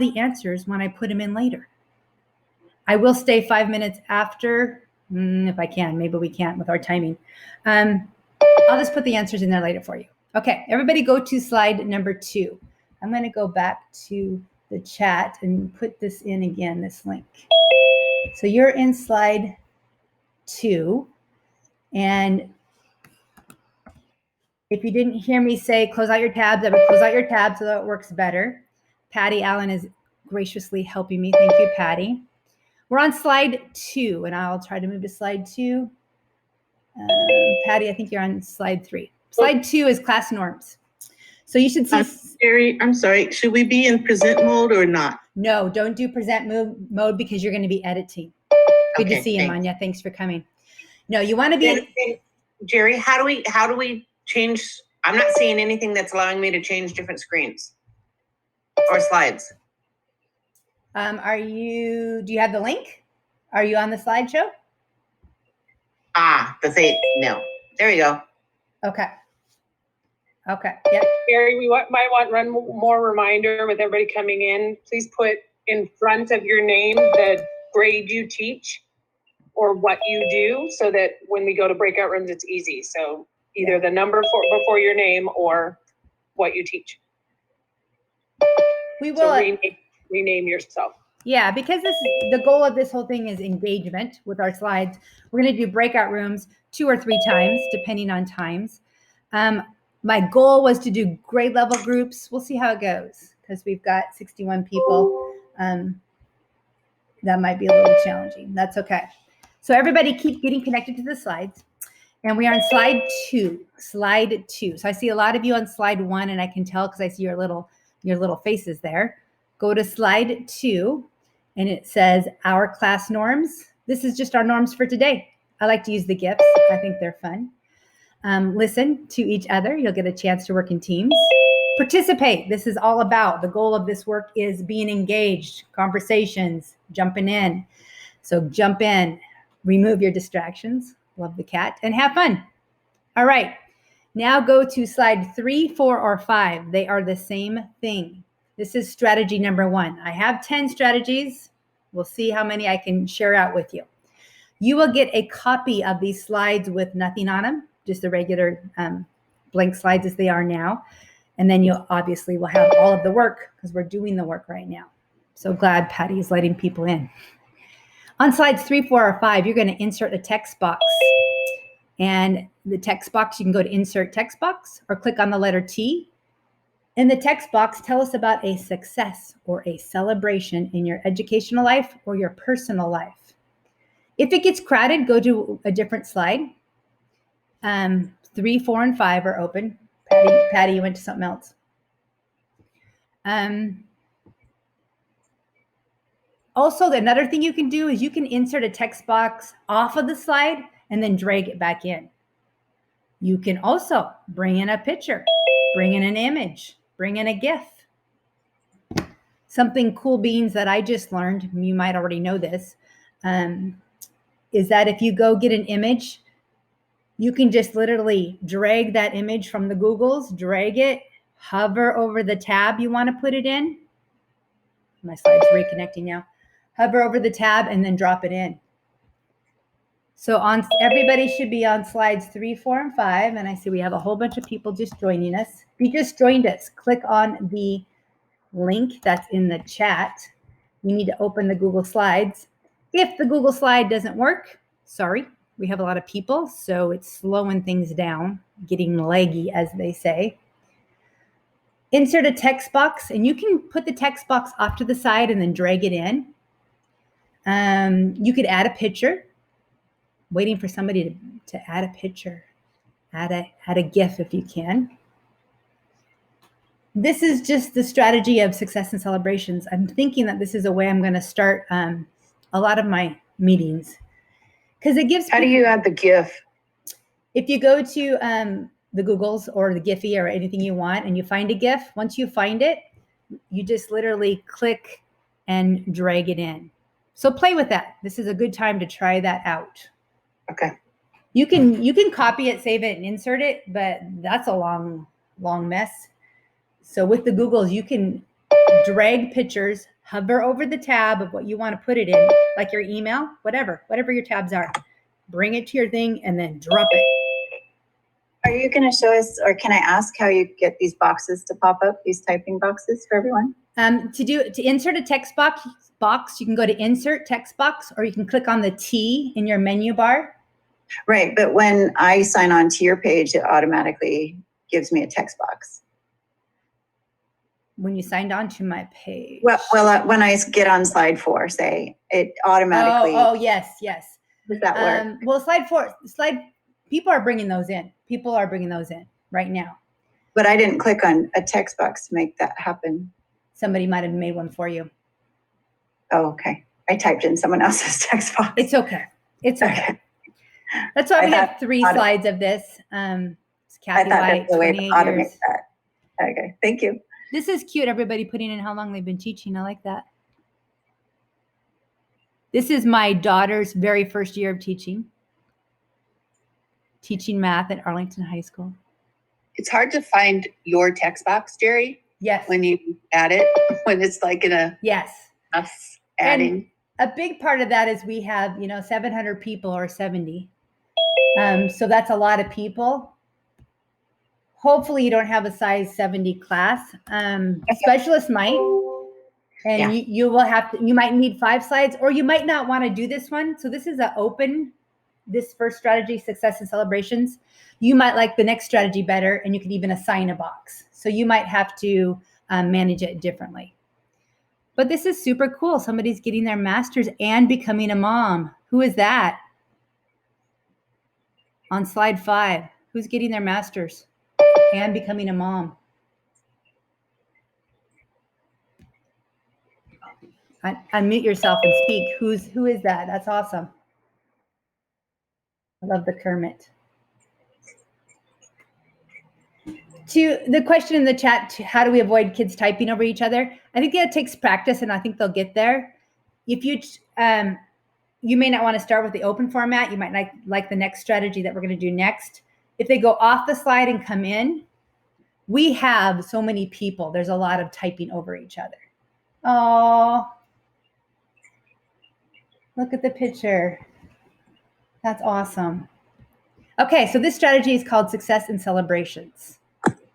the answers when I put them in later. I will stay 5 minutes after, if I can. Maybe we can't with our timing. I'll just put the answers in there later for you. Okay, everybody go to slide number 2. I'm going to go back to the chat and put this in again, this link. So you're in slide 2. And if you didn't hear me say close out your tabs, I would close out your tabs so that it works better. Patty Allen is graciously helping me. Thank you, Patty. We're on slide 2, and I'll try to move to slide 2. Patty, I think you're on slide 3. Slide 2 is class norms. So you should see. Jerry, I'm sorry. Should we be in present mode or not? No, don't do present mode because you're going to be editing. Good to see you, Manya. Thanks for coming. No, you want to be. Jerry, how do we change? I'm not seeing anything that's allowing me to change different screens or slides. Do you have the link? Are you on the slideshow? No. There we go. Okay. Yep. Gary, we might want one more reminder with everybody coming in. Please put in front of your name the grade you teach or what you do, so that when we go to breakout rooms, it's easy. So either the number before your name or what you teach. We will rename yourself. Yeah, because the goal of this whole thing is engagement with our slides. We're going to do breakout rooms 2 or 3 times, depending on times. My goal was to do grade level groups. We'll see how it goes because we've got 61 people. That might be a little challenging. That's okay. So everybody keep getting connected to the slides. And we are on slide 2. Slide 2. So I see a lot of you on slide 1, and I can tell because I see your little faces there. Go to slide 2, and it says our class norms. This is just our norms for today. I like to use the GIFs. I think they're fun. Listen to each other. You'll get a chance to work in teams. Participate. This is all about, the goal of this work is being engaged, conversations, jumping in. So jump in, remove your distractions. Love the cat, and have fun. All right. Now go to slide 3, 4, or 5. They are the same thing. This is strategy number 1. I have 10 strategies. We'll see how many I can share out with you. You will get a copy of these slides with nothing on them, just the regular blank slides as they are now. And then you obviously will have all of the work because we're doing the work right now. So glad Patty is letting people in. On slides 3, 4, or 5, you're going to insert a text box. And the text box, you can go to insert text box or click on the letter T. In the text box, tell us about a success or a celebration in your educational life or your personal life. If it gets crowded, go to a different slide. 3, 4, and 5 are open. Patty, you went to something else. Also, another thing you can do is you can insert a text box off of the slide and then drag it back in. You can also bring in a picture, bring in an image, bring in a GIF. Something cool beans that I just learned, you might already know this, is that if you go get an image, you can just literally drag that image from the Googles, drag it, hover over the tab you want to put it in. My slide's reconnecting now. Hover over the tab and then drop it in. So everybody should be on slides 3, 4, and 5. And I see we have a whole bunch of people just joining us. If you just joined us, click on the link that's in the chat. You need to open the Google Slides. If the Google slide doesn't work, sorry, we have a lot of people, so it's slowing things down, getting leggy, as they say. Insert a text box, and you can put the text box off to the side and then drag it in. You could add a picture. Waiting for somebody to add a picture. Add a GIF if you can. This is just the strategy of success and celebrations. I'm thinking that this is a way I'm going to start a lot of my meetings. Because it gives. How do you add the GIF? If you go to the Googles or the Giphy or anything you want and you find a GIF, once you find it, you just literally click and drag it in. So play with that. This is a good time to try that out. Okay. You can copy it, save it, and insert it, but that's a long mess. So with the Googles, you can drag pictures, hover over the tab of what you want to put it in, like your email, whatever your tabs are. Bring it to your thing and then drop it. Are you going to show us, or can I ask how you get these boxes to pop up, these typing boxes for everyone? To insert a text box, you can go to insert text box, or you can click on the T in your menu bar. Right, but when I sign on to your page, it automatically gives me a text box. When you signed on to my page. Well, when I get on slide 4, say, it automatically. Oh, yes. Does that work? Well, people are bringing those in. People are bringing those in right now. But I didn't click on a text box to make that happen. Somebody might have made one for you. Oh, okay. I typed in someone else's text box. It's okay. That's why we have 3 slides of this. It's Kathy White, 28 years. That. Okay, thank you. This is cute. Everybody putting in how long they've been teaching. I like that. This is my daughter's very first year of teaching math at Arlington High School. It's hard to find your text box, Jerry, Yes. when you add it, when it's like in a Yes. us adding. And a big part of that is we have, 700 people or 70. So that's a lot of people. Hopefully you don't have a size 70 class. Specialists might. And you might need 5 slides, or you might not want to do this one. So this is this first strategy, success and celebrations. You might like the next strategy better, and you can even assign a box. So you might have to manage it differently. But this is super cool. Somebody's getting their master's and becoming a mom. Who is that? On slide 5, who's getting their master's and becoming a mom? Unmute yourself and speak. Who is that? That's awesome. I love the Kermit. To the question in the chat, how do we avoid kids typing over each other? I think it takes practice, and I think they'll get there. If you may not want to start with the open format. You might like the next strategy that we're going to do next. If they go off the slide and come in, we have so many people. There's a lot of typing over each other. Oh, look at the picture. That's awesome. Okay, so this strategy is called Success and Celebrations.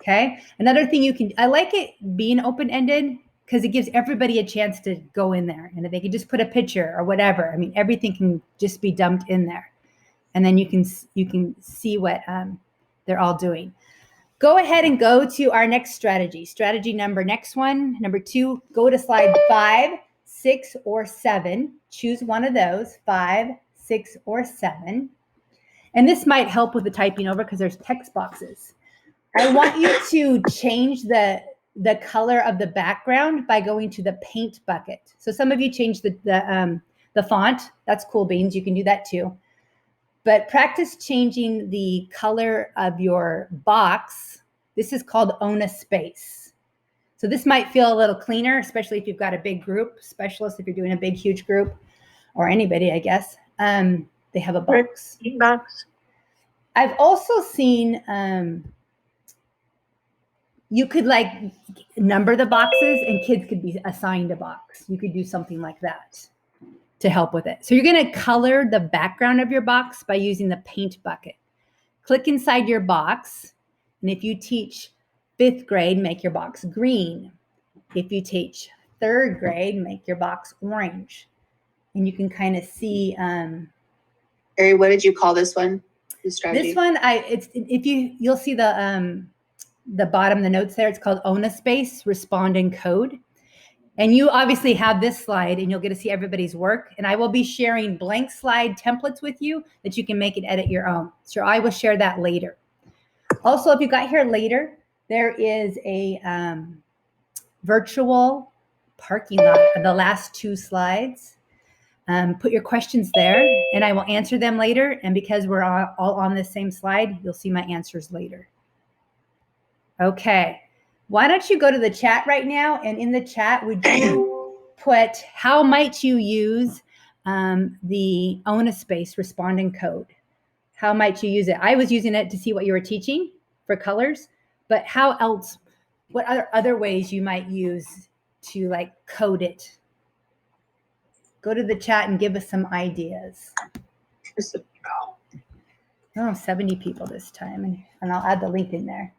Okay, another thing I like it being open-ended because it gives everybody a chance to go in there, and if they can just put a picture or whatever. I mean, everything can just be dumped in there, and then you can see what they're all doing. Go ahead and go to our next strategy. Next one, number 2, go to slide 5, 6, or 7. Choose one of those, 5, 6, or 7. And this might help with the typing over because there's text boxes. I want you to change the color of the background by going to the paint bucket. So some of you changed the font. That's cool beans. You can do that too. But practice changing the color of your box. This is called Own a Space. So this might feel a little cleaner, especially if you've got a big group, specialists, if you're doing a big, huge group, or anybody, I guess. They have a box. I've also seen you could number the boxes and kids could be assigned a box. You could do something like that to help with it. So you're going to color the background of your box by using the paint bucket. Click inside your box. And if you teach 5th grade, make your box green. If you teach 3rd grade, make your box orange. And you can kind of see. Ari, what did you call this one? This strategy? This one, you'll see the bottom, the notes there. It's called Own a Space, Respond and Code. And you obviously have this slide, and you'll get to see everybody's work. And I will be sharing blank slide templates with you that you can make and edit your own. So I will share that later. Also, if you got here later, there is a virtual parking lot of the last 2 slides. Put your questions there, and I will answer them later. And because we're all on the same slide, you'll see my answers later. Okay. Why don't you go to the chat right now? And in the chat, would you put, how might you use the Own a Space responding code? How might you use it? I was using it to see what you were teaching for colors, but how else, what other ways you might use to like code it. Go to the chat and give us some ideas. Oh, 70 people this time. And I'll add the link in there.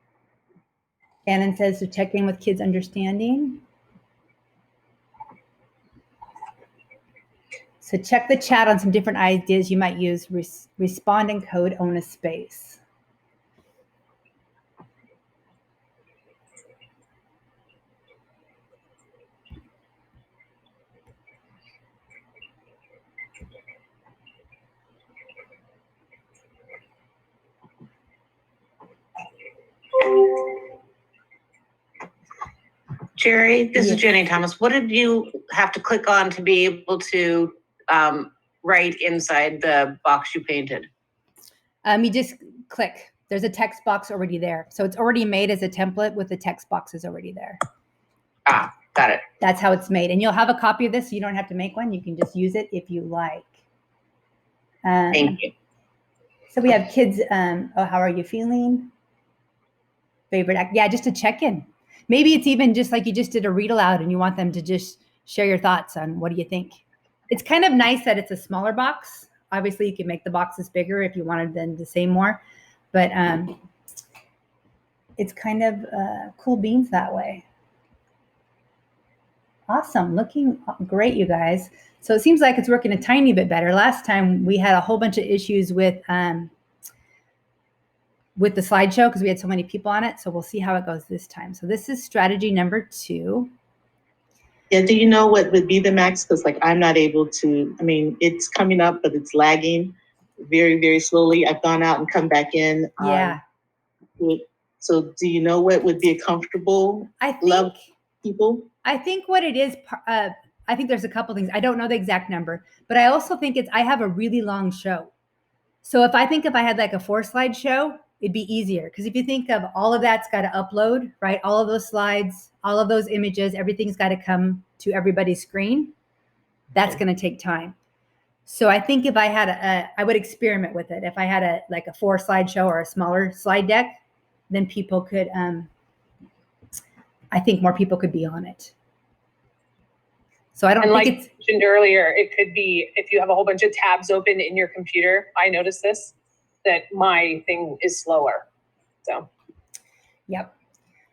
Shannon says to check in with kids' understanding. So check the chat on some different ideas you might use. Respond and code, own a space. Jerry, this Yes. is Jenny Thomas. What did you have to click on to be able to write inside the box you painted? You just click. There's a text box already there. So it's already made as a template with the text boxes already there. Ah, got it. That's how it's made. And you'll have a copy of this, so you don't have to make one. You can just use it if you like. Thank you. So we have kids. Oh, how are you feeling? Favorite act? Yeah, just a check-in. Maybe it's even just like you just did a read aloud and you want them to just share your thoughts on what do you think. It's kind of nice that it's a smaller box. Obviously, you can make the boxes bigger if you wanted them to say more, but it's kind of cool beans that way. Awesome, looking great, you guys. So it seems like it's working a tiny bit better. Last time we had a whole bunch of issues with the slideshow because we had so many people on it. So we'll see how it goes this time. So this is strategy number 2. Yeah, do you know what would be the max? Because like I'm not able to, I mean, it's coming up, but it's lagging very, very slowly. I've gone out and come back in. Yeah. So do you know what would be a comfortable level people? I think what it is, I think there's a couple things. I don't know the exact number, but I also think I have a really long show. So if I had like a 4-slide show, it'd be easier. Because if you think of all of that's got to upload, right? All of those slides, all of those images, everything's got to come to everybody's screen. That's going to take time. So I think if I had I would experiment with it. If I had a 4-slide show or a smaller slide deck, then people could, I think more people could be on it. So I don't think it's mentioned earlier, it could be if you have a whole bunch of tabs open in your computer. I noticed this, that my thing is slower. So. Yep.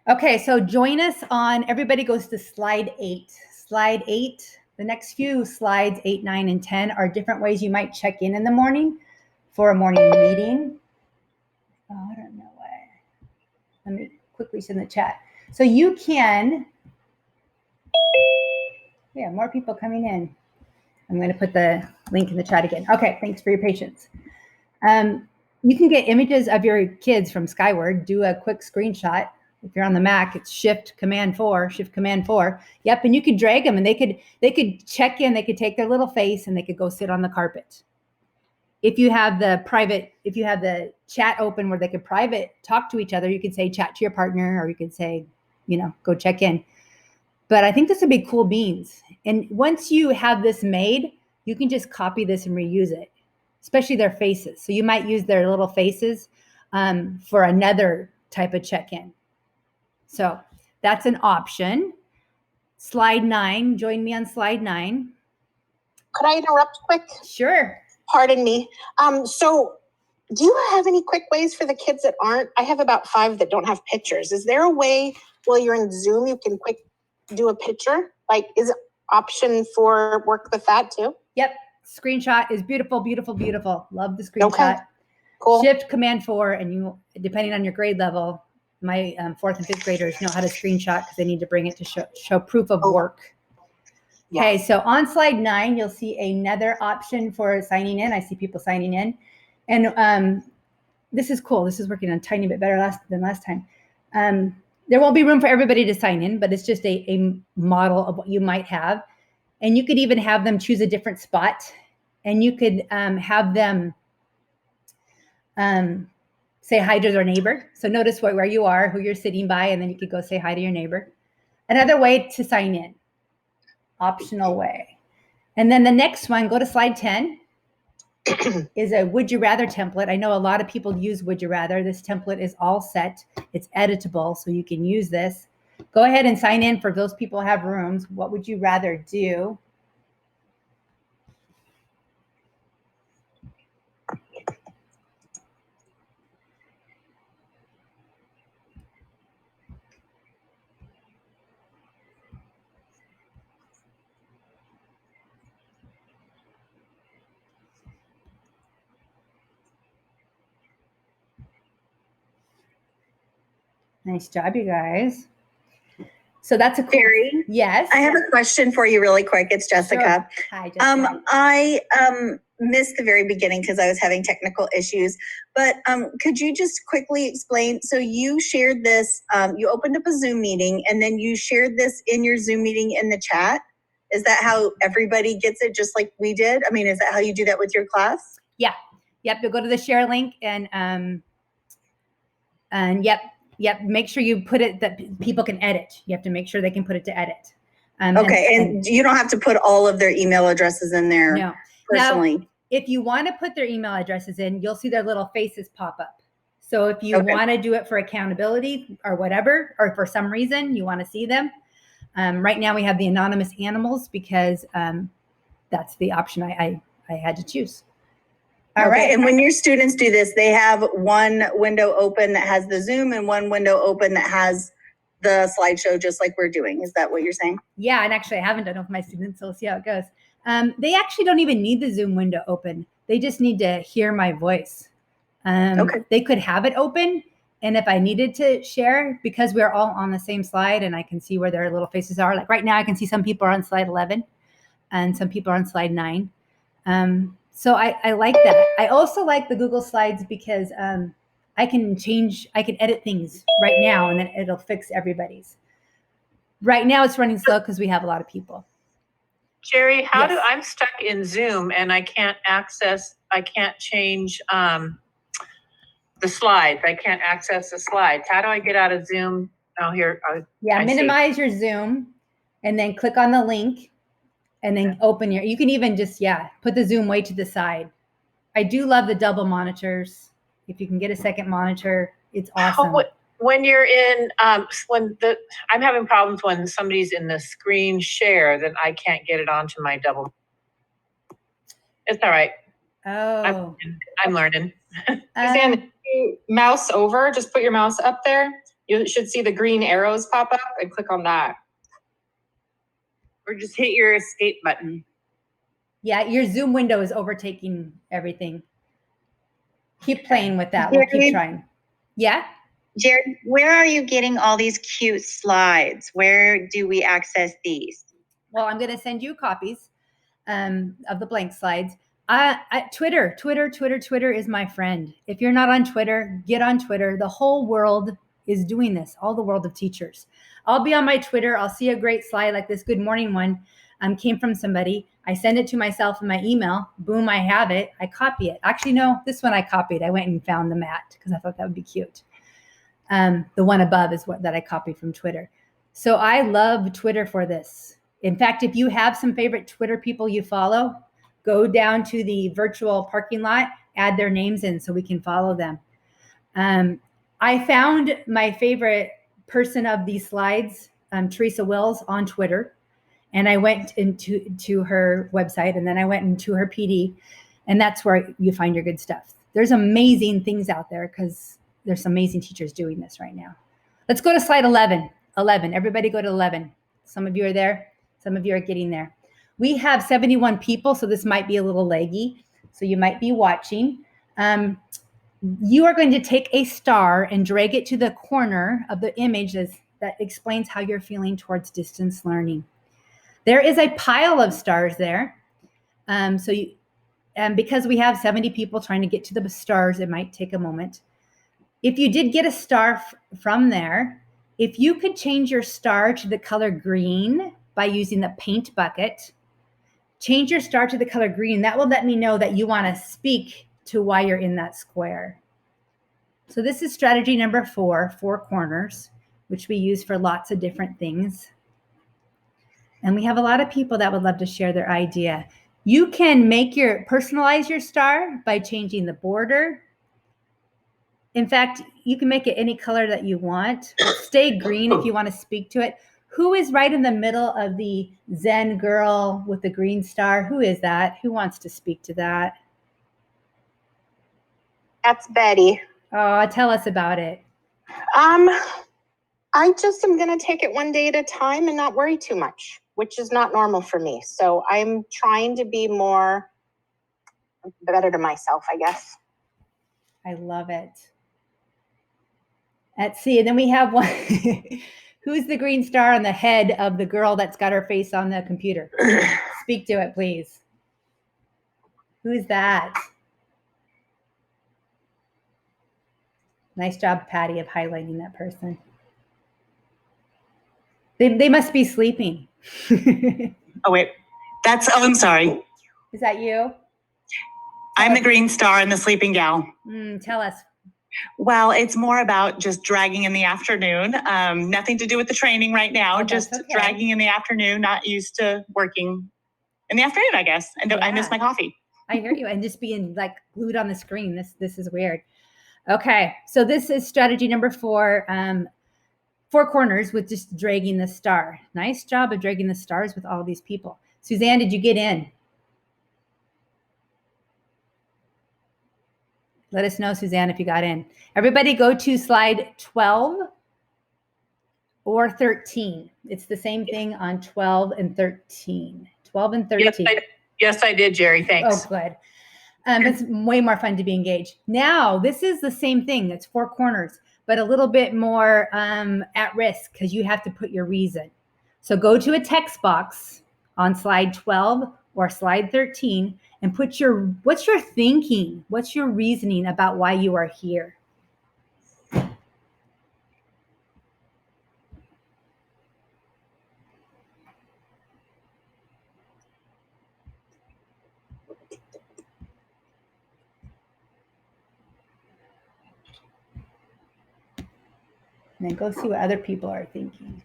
Okay, so join us on, everybody goes to slide 8. Slide 8, the next few slides, 8, 9, and 10, are different ways you might check in the morning for a morning meeting. Oh, I don't know why. Let me quickly send the chat. So you can, yeah, more people coming in. I'm going to put the link in the chat again. Okay, thanks for your patience. You can get images of your kids from Skyward. Do a quick screenshot. If you're on the Mac, it's Shift Command 4. Yep, and you could drag them, and they could check in. They could take their little face, and they could go sit on the carpet. If you have the chat open where they could private talk to each other, you can say chat to your partner, or you can say, go check in. But I think this would be cool beans. And once you have this made, you can just copy this and reuse it, especially their faces. So you might use their little faces for another type of check-in. So that's an option. Slide 9, join me on slide 9. Could I interrupt quick? Sure. Pardon me. So do you have any quick ways for the kids that aren't? I have about 5 that don't have pictures. Is there a way while you're in Zoom, you can quick do a picture? Like, is it option for work with that too? Yep. Screenshot is beautiful, beautiful, beautiful. Love the screenshot. Okay. Cool. Shift Command 4, and you, depending on your grade level, my 4th and 5th graders know how to screenshot because they need to bring it to show proof of work. Yeah. Okay, so on slide 9, you'll see another option for signing in. I see people signing in. And this is cool. This is working a tiny bit better than last time. There won't be room for everybody to sign in, but it's just a model of what you might have. And you could even have them choose a different spot. And you could have them say hi to their neighbor. So notice where you are, who you're sitting by, and then you could go say hi to your neighbor. Another way to sign in. Optional way. And then the next one, go to slide 10, is a would you rather template. I know a lot of people use would you rather. This template is all set. It's editable, so you can use this. Go ahead and sign in for those people who have rooms. What would you rather do? Nice job, you guys. So that's a cool. Barry, Yes. I have a question for you really quick. It's Jessica. Sure. Hi, Jessica. I missed the very beginning because I was having technical issues, but could you just quickly explain? So you shared this, you opened up a Zoom meeting and then you shared this in your Zoom meeting in the chat. Is that how everybody gets it just like we did? I mean, is that how you do that with your class? Yeah. Yep. You'll go to the share link and yep. Make sure you put it that people can edit. You have to make sure they can put it to edit. Okay. And you don't have to put all of their email addresses in there No. personally. Now, if you want to put their email addresses in, you'll see their little faces pop up. So if you Okay. want to do it for accountability or whatever, or for some reason you want to see them, right now we have the anonymous animals because that's the option I had to choose. All Okay. right. And when your students do this, they have one window open that has the Zoom and one window open that has the slideshow, just like we're doing. Is that what you're saying? Yeah, and actually I haven't done it with my students, so we'll see how it goes. They actually don't even need the Zoom window open. They just need to hear my voice. Okay. They could have it open, and if I needed to share, because we're all on the same slide and I can see where their little faces are. Like right now, I can see some people are on slide 11 and some people are on slide 9. So I like that. I also like the Google Slides because I can edit things right now and then it'll fix everybody's. Right now it's running slow because we have a lot of people. Jerry, Yes. I'm stuck in Zoom and I can't change the slides. I can't access the slides. How do I get out of Zoom? Oh, here. Yeah, I see. minimize your Zoom and then click on the link and then open you can even just, put the Zoom way to the side. I do love the double monitors. If you can get a second monitor, it's awesome. When you're in, I'm having problems when somebody's in the screen share that I can't get it onto my double. It's all right. Oh. I'm learning. Suzanne, if you mouse over, just put your mouse up there. You should see the green arrows pop up and click on that. Or just hit your escape button. Yeah, your Zoom window is overtaking everything. Keep playing with that. We'll keep Jared? trying. Yeah? Jared, where are you getting all these cute slides? Where do we access these? Well, I'm going to send you copies of the blank slides. Twitter is my friend. If you're not on Twitter, get on Twitter. The whole world is doing this, all the world of teachers. I'll be on my Twitter. I'll see a great slide like this good morning one came from somebody. I send it to myself in my email. Boom, I have it. I copy it. Actually, no, this one I copied. I went and found the mat because I thought that would be cute. The one above is that I copied from Twitter. So I love Twitter for this. In fact, if you have some favorite Twitter people you follow, go down to the virtual parking lot, add their names in so we can follow them. I found my favorite person of these slides, Teresa Wills, on Twitter. And I went into her website and then I went into her PD. And that's where you find your good stuff. There's amazing things out there because there's some amazing teachers doing this right now. Let's go to slide 11. 11. Everybody go to 11. Some of you are there. Some of you are getting there. We have 71 people, so this might be a little laggy. So you might be watching. You are going to take a star and drag it to the corner of the image that explains how you're feeling towards distance learning. There is a pile of stars there. Because we have 70 people trying to get to the stars, it might take a moment. If you did get a star from there, if you could change your star to the color green by using the paint bucket, change your star to the color green. That will let me know that you want to speak to why you're in that square. So this is strategy number 4, 4 corners, which we use for lots of different things. And we have a lot of people that would love to share their idea. You can personalize your star by changing the border. In fact, you can make it any color that you want. Stay green if you want to speak to it. Who is right in the middle of the Zen girl with the green star? Who is that? Who wants to speak to that? That's Betty. Oh, tell us about it. I just am going to take it one day at a time and not worry too much, which is not normal for me. So I'm trying to be better to myself, I guess. I love it. Let's see. And then we have one. Who's the green star on the head of the girl that's got her face on the computer? Speak to it, please. Who's that? Nice job, Patty, of highlighting that person. They must be sleeping. Oh, wait. I'm sorry. Is that you? I'm the green star and the sleeping gal. Tell us. Well, it's more about just dragging in the afternoon. Nothing to do with the training right now, just okay. dragging in the afternoon, not used to working in the afternoon, I guess. And I miss my coffee. I hear you. And just being like glued on the screen. This is weird. Okay. So this is strategy number 4. 4 corners with just dragging the star. Nice job of dragging the stars with all these people. Suzanne, did you get in? Let us know, Suzanne, if you got in. Everybody go to slide 12 or 13. It's the same thing on 12 and 13. 12 and 13. Yes, I did, Jerry. Thanks. Oh, good. It's way more fun to be engaged. Now, this is the same thing. It's 4 corners, but a little bit more at risk because you have to put your reason. So go to a text box on slide 12 or slide 13 and put what's your thinking? What's your reasoning about why you are here? And then go see what other people are thinking.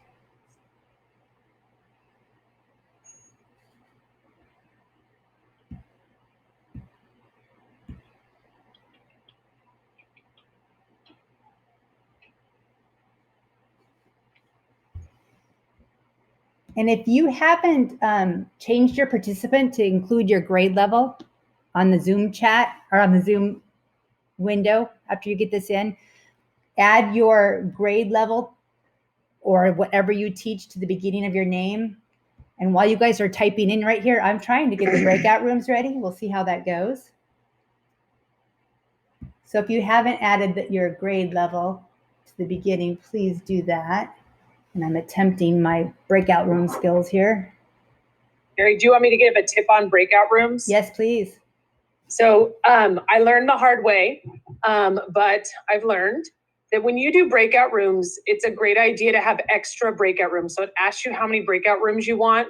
And if you haven't changed your participant to include your grade level on the Zoom chat or on the Zoom window after you get this in, add your grade level or whatever you teach to the beginning of your name. And while you guys are typing in right here, I'm trying to get the breakout rooms ready. We'll see how that goes. So if you haven't added your grade level to the beginning, please do that. And I'm attempting my breakout room skills here. Mary, do you want me to give a tip on breakout rooms? Yes, please. So I learned the hard way, but I've learned that when you do breakout rooms, it's a great idea to have extra breakout rooms. So it asks you how many breakout rooms you want.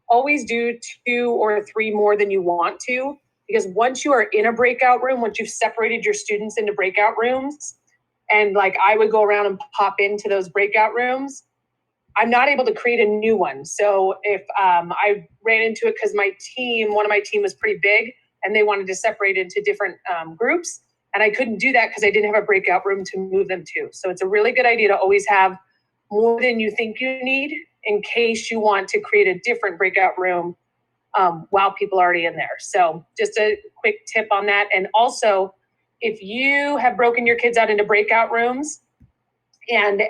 Always do 2 or 3 more than you want to, because once you are in a breakout room, once you've separated your students into breakout rooms, and like I would go around and pop into those breakout rooms, I'm not able to create a new one. So if I ran into it because one of my team was pretty big and they wanted to separate into different groups, and I couldn't do that because I didn't have a breakout room to move them to. So it's a really good idea to always have more than you think you need in case you want to create a different breakout room while people are already in there. So just a quick tip on that. And also, if you have broken your kids out into breakout rooms, and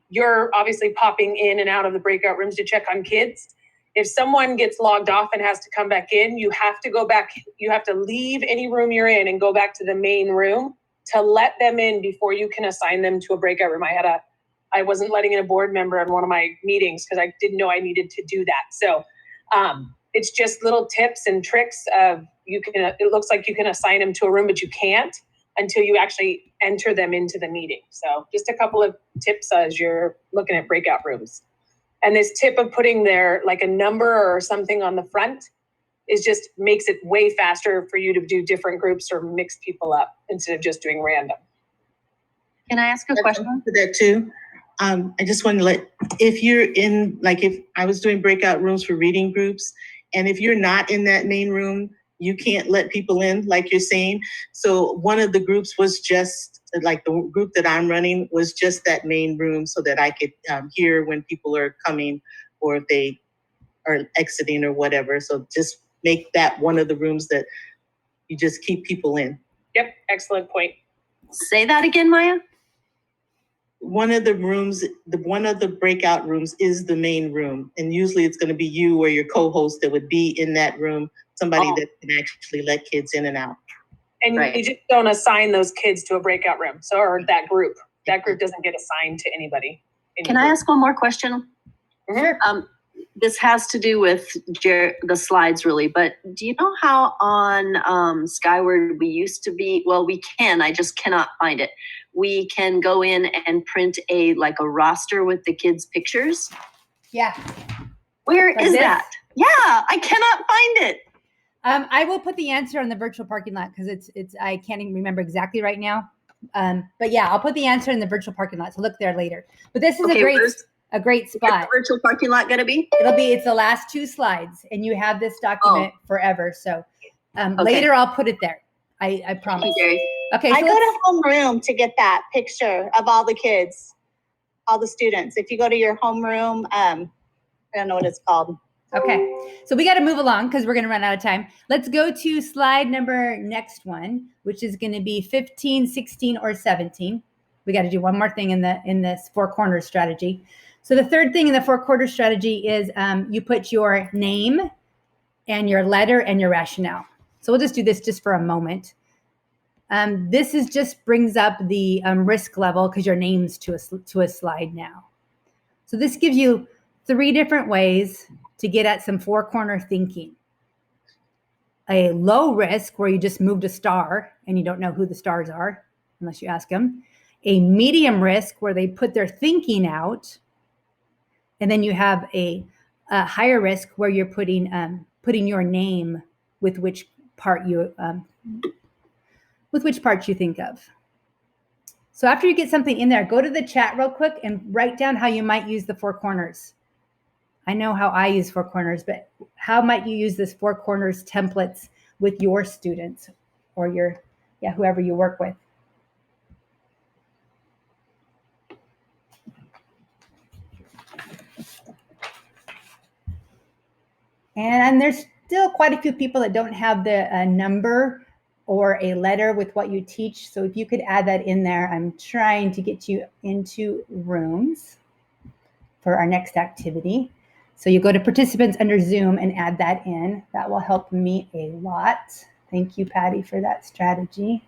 you're obviously popping in and out of the breakout rooms to check on kids, if someone gets logged off and has to come back in, you have to go back. You have to leave any room you're in and go back to the main room to let them in before you can assign them to a breakout room. I wasn't letting in a board member in one of my meetings because I didn't know I needed to do that. So it's just little tips and tricks of it looks like you can assign them to a room, but you can't until you actually enter them into the meeting. So just a couple of tips as you're looking at breakout rooms. And this tip of putting like a number or something on the front just makes it way faster for you to do different groups or mix people up instead of just doing random. Can I ask a question? To that too. I just want to if you're in, if I was doing breakout rooms for reading groups, and if you're not in that main room, you can't let people in, like you're saying. So one of the groups was just like the group that I'm running was just that main room so that I could hear when people are coming or if they are exiting or whatever. So just make that one of the rooms that you just keep people in. Yep, excellent point. Say that again, Maya. One of the rooms, one of the breakout rooms is the main room. And usually it's going to be you or your co-host that would be in that room, somebody that can actually let kids in and out. And Right. you just don't assign those kids to a breakout room. So, or that group doesn't get assigned to anybody. Can I ask one more question? Sure. This has to do with the slides really, but do you know how on Skyward we used to be, well, we can, I just cannot find it. We can go in and print a roster with the kids' pictures. Yeah. Where Like is this? that? Yeah, I cannot find it. I will put the answer on the virtual parking lot because it's I can't even remember exactly right now. But yeah, I'll put the answer in the virtual parking lot. So look there later. But this is Okay, a great where's the spot. virtual parking lot gonna be? It's the last 2 slides and you have this document forever. So later I'll put it there. I promise. Okay. Okay. I So go let's- to homeroom to get that picture of all the kids, all the students. If you go to your homeroom, I don't know what it's called. Okay, so we got to move along because we're going to run out of time. Let's go to slide next one, which is going to be 15, 16, or 17. We got to do one more thing in this 4 corners strategy. So the third thing in the 4 quarters strategy is you put your name and your letter and your rationale. So we'll just do this just for a moment. This is just brings up the risk level because your name's to a slide now. So this gives you 3 different ways to get at some 4 corner thinking. A low risk where you just moved a star and you don't know who the stars are unless you ask them. A medium risk where they put their thinking out. And then you have a higher risk where you're putting your name with which part you think of. So after you get something in there, go to the chat real quick and write down how you might use the 4 corners. I know how I use 4 corners, but how might you use this 4 corners templates with your students or whoever you work with? And there's still quite a few people that don't have the number or a letter with what you teach. So if you could add that in there, I'm trying to get you into rooms for our next activity. So you go to participants under Zoom and add that in. That will help me a lot. Thank you, Patty, for that strategy.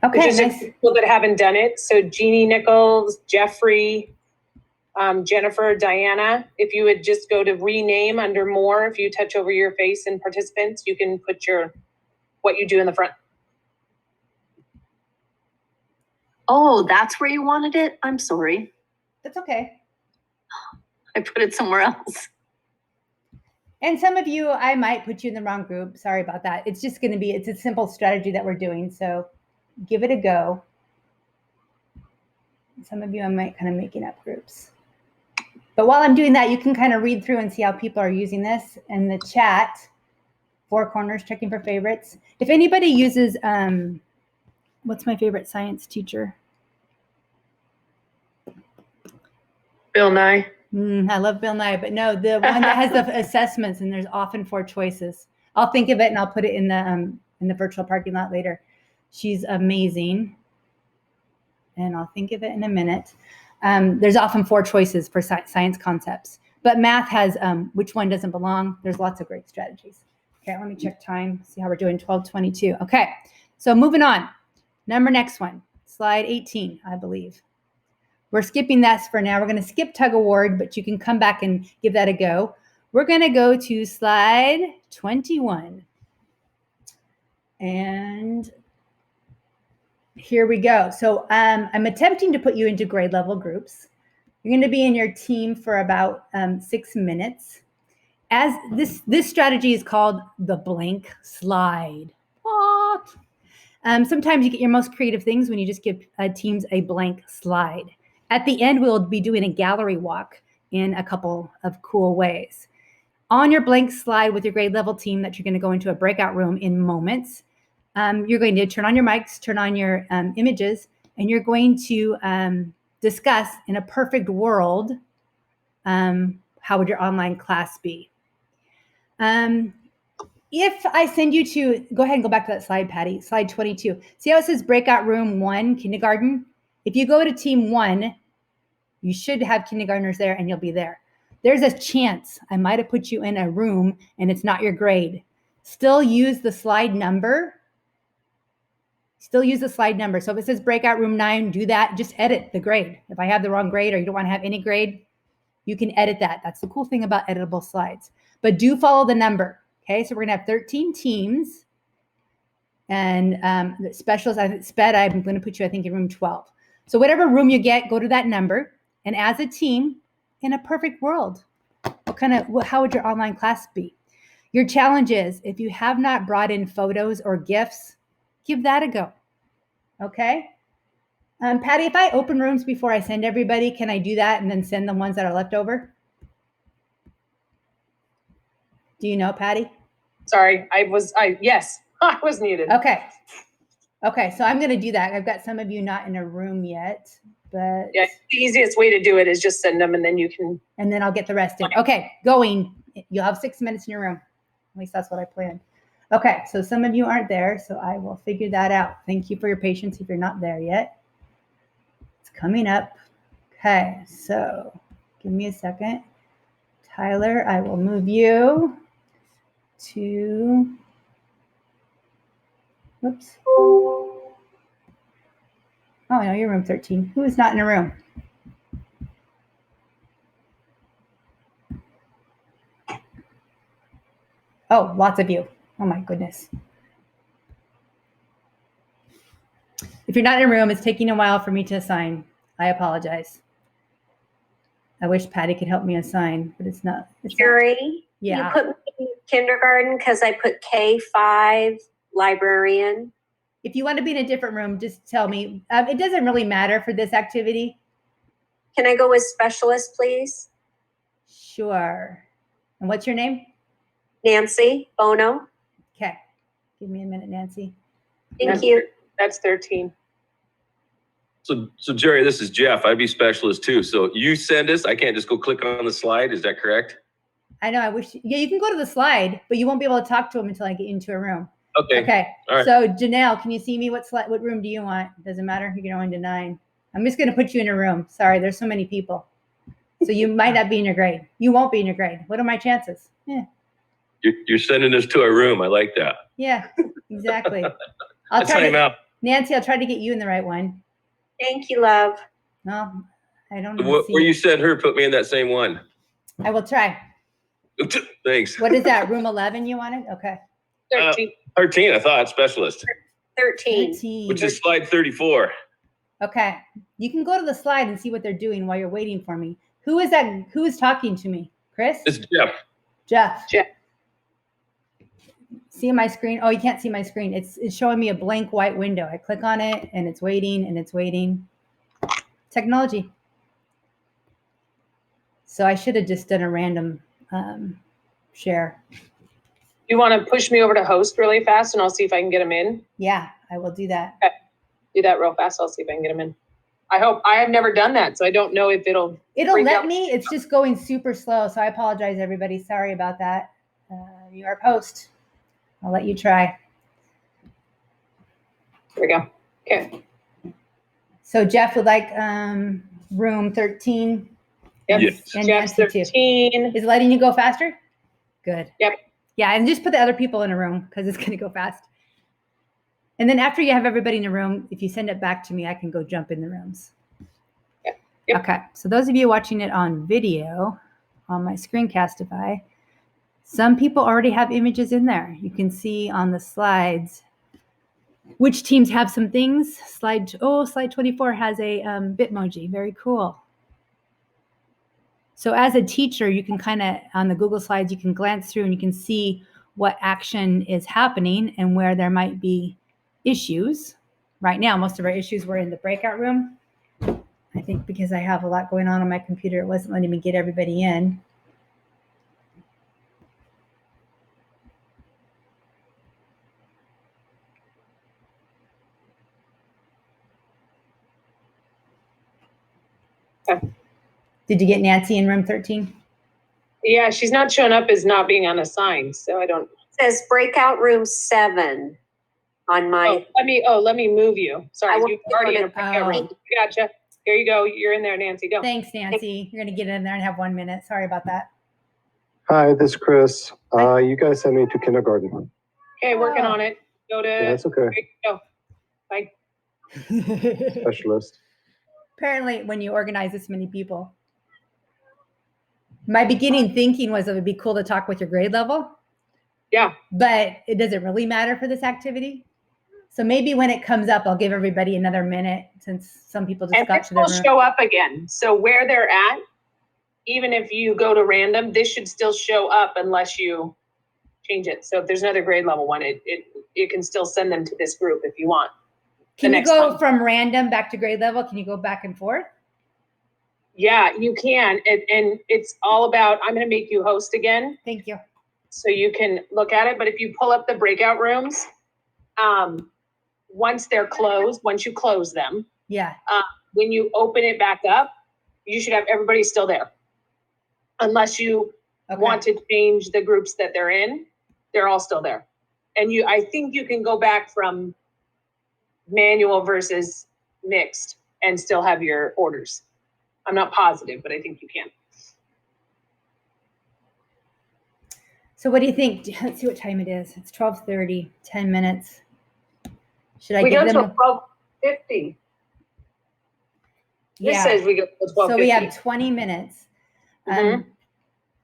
Okay, There's just nice. people that haven't done it. So Jeannie Nichols, Jeffrey, Jennifer, Diana, if you would just go to rename under more, if you touch over your face in participants, you can put what you do in the front. Oh, that's where you wanted it? I'm sorry. That's okay. I put it somewhere else. And some of you, I might put you in the wrong group. Sorry about that. It's just going to be, it's a simple strategy that we're doing. So give it a go. Some of you, I might kind of making up groups. But while I'm doing that, you can kind of read through and see how people are using this in the chat. 4 corners, checking for favorites. If anybody uses, what's my favorite science teacher? Bill Nye. I love Bill Nye, but no, the one that has the assessments, and there's often 4 choices. I'll think of it and I'll put it in the virtual parking lot later. She's amazing, and I'll think of it in a minute. There's often 4 choices for science concepts, but math has which one doesn't belong. There's lots of great strategies. Okay, let me check time, see how we're doing. 12:22. Okay, so moving on. Next one, slide 18, I believe. We're skipping that for now. We're going to skip tug of war, but you can come back and give that a go. We're going to go to slide 21. And here we go. So I'm attempting to put you into grade level groups. You're going to be in your team for about 6 minutes. As this strategy is called the blank slide. What? Sometimes you get your most creative things when you just give teams a blank slide. At the end, we'll be doing a gallery walk in a couple of cool ways. On your blank slide with your grade level team that you're going to go into a breakout room in moments, you're going to turn on your mics, turn on your images, and you're going to discuss in a perfect world, how would your online class be? If I send you to, go ahead and go back to that slide, Patty, slide 22. See how it says breakout room 1, kindergarten? If you go to team 1, you should have kindergartners there and you'll be there. There's a chance I might have put you in a room and it's not your grade. Still use the slide number. Still use the slide number. So if it says breakout room 9, do that. Just edit the grade. If I have the wrong grade or you don't want to have any grade, you can edit that. That's the cool thing about editable slides. But do follow the number. Okay, so we're gonna have 13 teams. And the specialists, SPED, I'm gonna put you, I think, in room 12. So whatever room you get, go to that number. And as a team, in a perfect world, how would your online class be? Your challenge is, if you have not brought in photos or GIFs, give that a go, okay? Patty, if I open rooms before I send everybody, can I do that and then send the ones that are left over? Do you know, Patty? Sorry, yes, I was muted. Okay. Okay, so I'm going to do that. I've got some of you not in a room yet, but. Yeah, the easiest way to do it is just send them and then you can. And then I'll get the rest in. Okay, going. You'll have 6 minutes in your room. At least that's what I planned. Okay, so some of you aren't there, so I will figure that out. Thank you for your patience if you're not there yet. It's coming up. Okay, so give me a second. Tyler, I will move you to, whoops. Oh, no, you're room 13. Who is not in a room? Oh, lots of you. Oh my goodness. If you're not in a room, it's taking a while for me to assign. I apologize. I wish Patty could help me assign, but it's not. Jerry, Yeah. you put me in kindergarten because I put K5 librarian. If you want to be in a different room, just tell me. It doesn't really matter for this activity. Can I go with specialist, please? Sure. And what's your name? Nancy Bono. Okay. Give me a minute, Nancy. Thank you. That's 13. So Jerry, this is Jeff. I'd be specialist too. So you send us, I can't just go click on the slide. Is that correct? I know, I wish, yeah, you can go to the slide, but you won't be able to talk to him until I get into a room. Okay. Okay. All right. So Janelle, can you see me? What room do you want? Doesn't matter. You can go into 9. I'm just going to put you in a room. Sorry, there's so many people. So you might not be in your grade. You won't be in your grade. What are my chances? Yeah. You're sending us to our room. I like that. Yeah, exactly. That's time out. Nancy, I'll try to get you in the right one. Thank you, love. No, I don't Where you send her, put me in that same one. I will try. Thanks. What is that? Room 11 you wanted? Okay. 13. 13, I thought, specialist. 13. Which is slide 34. Okay. You can go to the slide and see what they're doing while you're waiting for me. Who is that? Who is talking to me? Chris? It's Jeff. Jeff. Jeff. See my screen? Oh, you can't see my screen. It's showing me a blank white window. I click on it and it's waiting and it's waiting. Technology. So I should have just done a random share. You want to push me over to host really fast and I'll see if I can get them in? Yeah, I will do that. Okay. Do that real fast. I'll see if I can get them in. I hope. I have never done that, so I don't know if it'll let me. It's just going super slow. So I apologize, everybody. Sorry about that. You are post. I'll let you try. Here we go. Okay. So Jeff would like room 13. Yep. Yes. And Jeff's Nancy too. 13. Is it letting you go faster? Good. Yep. Yeah, and just put the other people in a room because it's going to go fast. And then after you have everybody in a room, if you send it back to me, I can go jump in the rooms. Yep. Okay. So those of you watching it on video on my Screencastify, some people already have images in there. You can see on the slides which teams have some things. Slide 24 has a Bitmoji. Very cool. So as a teacher, you can kind of, on the Google Slides, you can glance through and you can see what action is happening and where there might be issues. Right now, most of our issues were in the breakout room. I think because I have a lot going on my computer, it wasn't letting me get everybody in. Did you get Nancy in room 13? Yeah, she's not showing up as not being unassigned, so I don't. Says breakout room 7 on my. Let me move you. Sorry, I will you're already in a put breakout room. Gotcha. Here you go. You're in there, Nancy. Go. Thanks, Nancy. You're going to get in there and have 1 minute. Sorry about that. Hi, this is Chris. You guys sent me to kindergarten. Okay, working on it. Go to. Yeah, that's okay. There you go. Bye. Specialist. Apparently, when you organize this many people. My beginning thinking was it would be cool to talk with your grade level. Yeah. But it doesn't really matter for this activity. So maybe when it comes up, I'll give everybody another minute since some people just got to their will room. show up again. So where they're at, even if you go to random, this should still show up unless you change it. So if there's another grade level one, it can still send them to this group if you want. Can you go from random back to grade level? Can you go back and forth? Yeah, you can. And it's all about, I'm going to make you host again. Thank you. So you can look at it. But if you pull up the breakout rooms, once they're closed, once you close them, yeah. When you open it back up, you should have everybody still there. Unless you want to change the groups that they're in, they're all still there. And I think you can go back from manual versus mixed and still have your orders. I'm not positive, but I think you can. So what do you think? Let's see what time it is. It's 12:30, 10 minutes. Should I give them? We go till 12:50. This says we go till 12:50. So we have 20 minutes.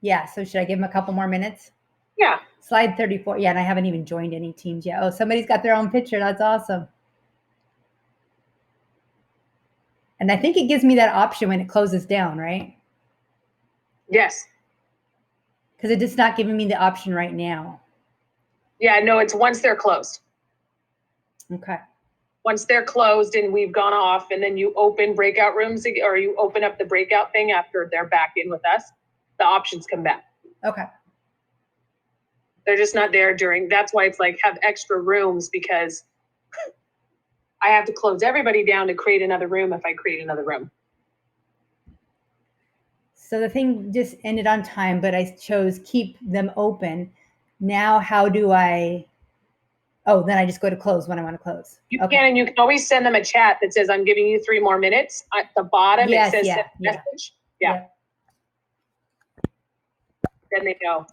Yeah, so should I give them a couple more minutes? Yeah. Slide 34. Yeah, and I haven't even joined any teams yet. Oh, somebody's got their own picture. That's awesome. And I think it gives me that option when it closes down, right? Yes. Because it's just not giving me the option right now. Yeah, no, it's once they're closed. Okay. Once they're closed and we've gone off, and then you open breakout rooms, or you open up the breakout thing after they're back in with us, the options come back. Okay. They're just not there during, that's why it's like have extra rooms, because I have to close everybody down to create another room if I create another room. So the thing just ended on time, but I chose keep them open. Now, how do I, oh, then I just go to close when I want to close. You can, and you can always send them a chat that says, I'm giving you 3 more minutes. At the bottom, it says send message. Yeah. Then they know.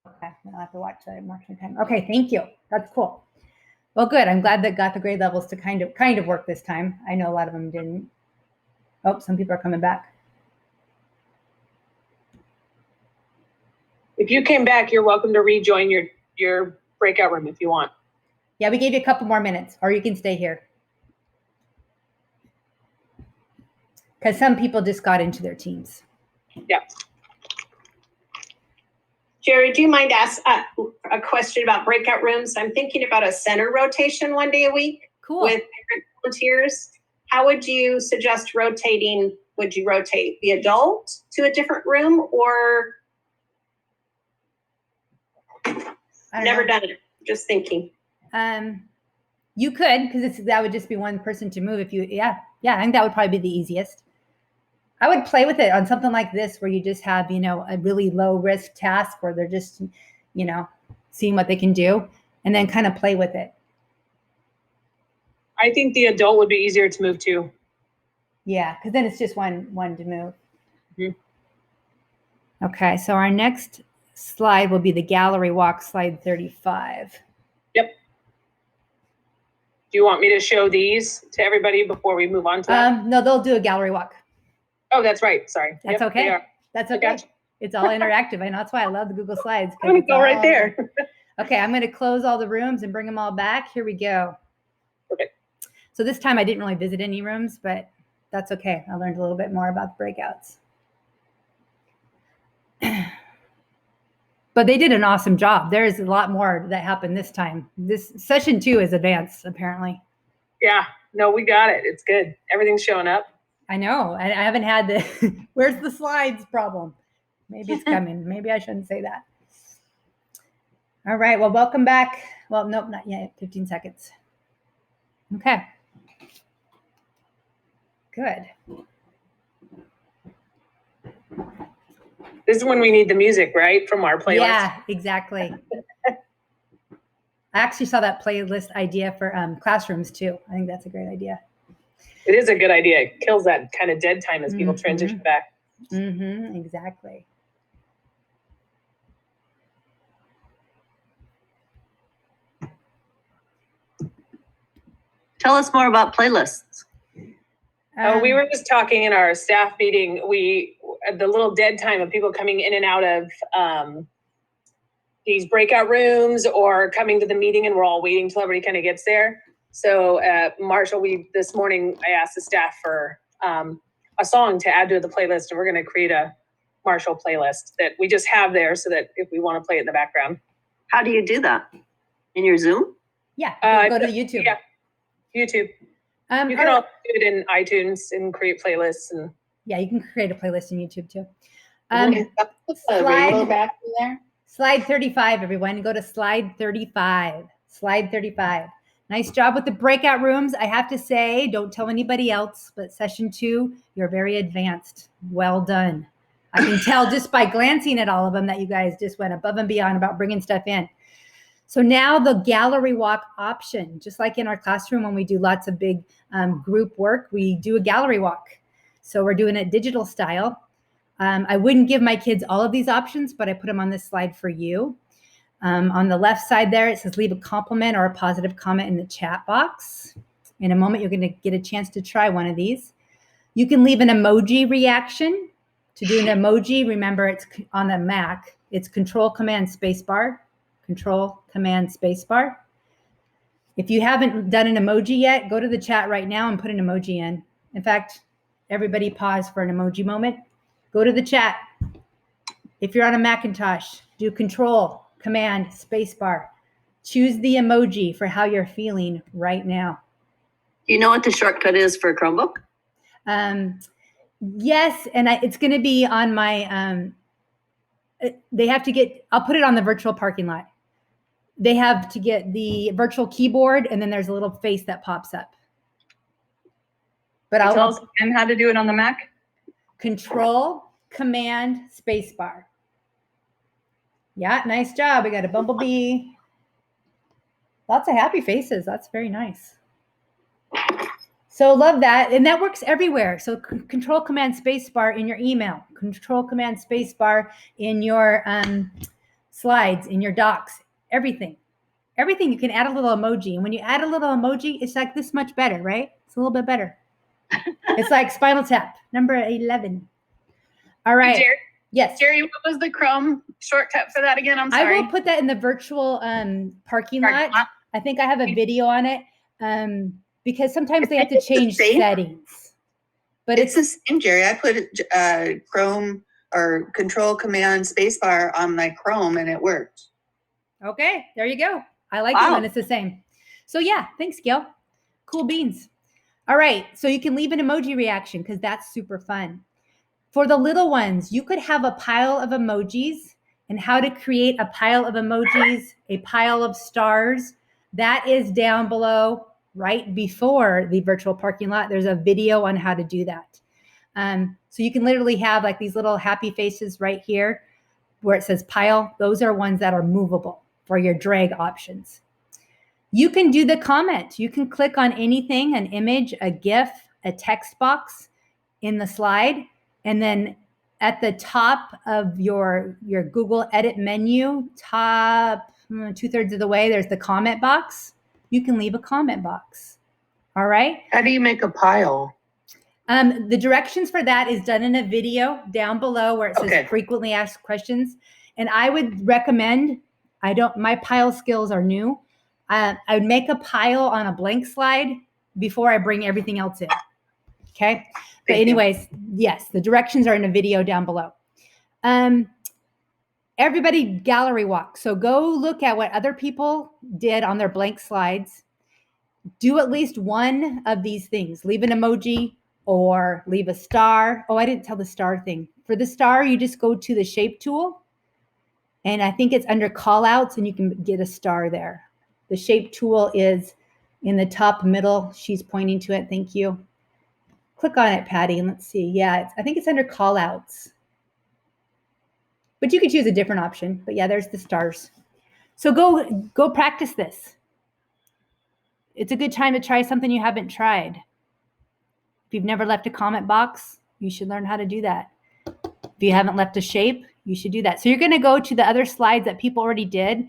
Okay, I'll have to watch that and mark my time. Okay, thank you. That's cool. Well, good. I'm glad that got the grade levels to kind of work this time. I know a lot of them didn't. Oh, some people are coming back. If you came back, you're welcome to rejoin your breakout room if you want. Yeah, we gave you a couple more minutes, or you can stay here. Because some people just got into their teams. Yeah. Jerry, do you mind ask a question about breakout rooms? I'm thinking about a center rotation 1 day a week. Cool. With different volunteers. How would you suggest rotating? Would you rotate the adult to a different room, or? Never done it. Just thinking. You could, because that would just be one person to move. If you, yeah, I think that would probably be the easiest. I would play with it on something like this, where you just have, a really low risk task where they're just, seeing what they can do, and then kind of play with it. I think the adult would be easier to move to. Yeah, because then it's just one to move. Mm-hmm. Okay, so our next slide will be the gallery walk, slide 35. Yep. Do you want me to show these to everybody before we move on to that? No, they'll do a gallery walk. Oh, that's right. Sorry. That's okay. That's okay. Gotcha. It's all interactive. I know that's why I love the Google Slides. I'm going to go right there. Okay, I'm going to close all the rooms and bring them all back. Here we go. Okay. So this time I didn't really visit any rooms, but that's okay. I learned a little bit more about the breakouts. But they did an awesome job. There's a lot more that happened this time. This session 2 is advanced, apparently. Yeah, no, we got it. It's good. Everything's showing up. I know. I haven't had the where's the slides problem. Maybe it's coming. Maybe I shouldn't say that. All right. Well, welcome back. Well, nope, not yet. 15 seconds. Okay. Good. This is when we need the music, right? From our playlist. Yeah, exactly. I actually saw that playlist idea for classrooms too. I think that's a great idea. It is a good idea. It kills that kind of dead time as people transition back. Exactly. Tell us more about playlists. We were just talking in our staff meeting, the little dead time of people coming in and out of these breakout rooms or coming to the meeting, and we're all waiting till everybody kind of gets there. So Marshall, this morning I asked the staff for a song to add to the playlist, and we're going to create a Marshall playlist that we just have there so that if we want to play it in the background. How do you do that? In your Zoom? Yeah, go to YouTube. Yeah, YouTube. You can also do it in iTunes and create playlists. And yeah, you can create a playlist in YouTube too. Slide 35, everyone. Go to slide 35. Slide 35. Nice job with the breakout rooms. I have to say, don't tell anybody else, but session 2, you're very advanced. Well done. I can tell just by glancing at all of them that you guys just went above and beyond about bringing stuff in. So now the gallery walk option, just like in our classroom when we do lots of big group work, we do a gallery walk. So we're doing it digital style. I wouldn't give my kids all of these options, but I put them on this slide for you. On the left side there, it says leave a compliment or a positive comment in the chat box. In a moment, you're going to get a chance to try one of these. You can leave an emoji reaction. To do an emoji, remember it's on the Mac. It's Control Command Spacebar. Control Command Spacebar. If you haven't done an emoji yet, go to the chat right now and put an emoji in. In fact, everybody pause for an emoji moment. Go to the chat. If you're on a Macintosh, do Control Command Spacebar. Choose the emoji for how you're feeling right now. Do you know what the shortcut is for Chromebook? Yes, and it's going to be on my, they have to get, I'll put it on the virtual parking lot. They have to get the virtual keyboard, and then there's a little face that pops up. But I'll tell us again how to do it on the Mac. Control Command Spacebar. Yeah, nice job. We got a bumblebee. Lots of happy faces. That's very nice. So love that. And that works everywhere. So Control Command Spacebar in your email. Control Command Spacebar in your slides, in your docs, everything. Everything. You can add a little emoji. And when you add a little emoji, it's like this much better, right? It's a little bit better. It's like Spinal Tap, number 11. All right. Jerry, yes. Jerry, what was the Chrome shortcut for that again? I'm sorry. I will put that in the virtual parking lot. I think I have a video on it because sometimes they have to change settings. But it's the same, Jerry. I put Chrome or Control Command Spacebar on my Chrome and it worked. Okay, there you go. I like it when it's the same. So yeah, thanks, Gil. Cool beans. All right, so you can leave an emoji reaction because that's super fun. For the little ones, you could have a pile of emojis, and how to create a pile of emojis, a pile of stars. That is down below right before the virtual parking lot. There's a video on how to do that. So you can literally have like these little happy faces right here where it says pile. Those are ones that are movable for your drag options. You can do the comment. You can click on anything, an image, a GIF, a text box in the slide. And then at the top of your Google Edit menu, top 2/3 of the way, there's the comment box. You can leave a comment box. All right. How do you make a pile? The directions for that is done in a video down below where it says frequently asked questions. And I would recommend, my pile skills are new. I would make a pile on a blank slide before I bring everything else in. Okay. But anyways, yes, the directions are in a video down below. everybody gallery walk. So go look at what other people did on their blank slides. Do at least one of these things. Leave an emoji or leave a star. Oh, I didn't tell the star thing. For the star, you just go to the shape tool. And I think it's under call outs and you can get a star there. The shape tool is in the top middle. She's pointing to it. Thank you. Click on it, Patty, and let's see. Yeah, I think it's under call outs. But you could choose a different option. But yeah, there's the stars. So go practice this. It's a good time to try something you haven't tried. If you've never left a comment box, you should learn how to do that. If you haven't left a shape, you should do that. So you're going to go to the other slides that people already did.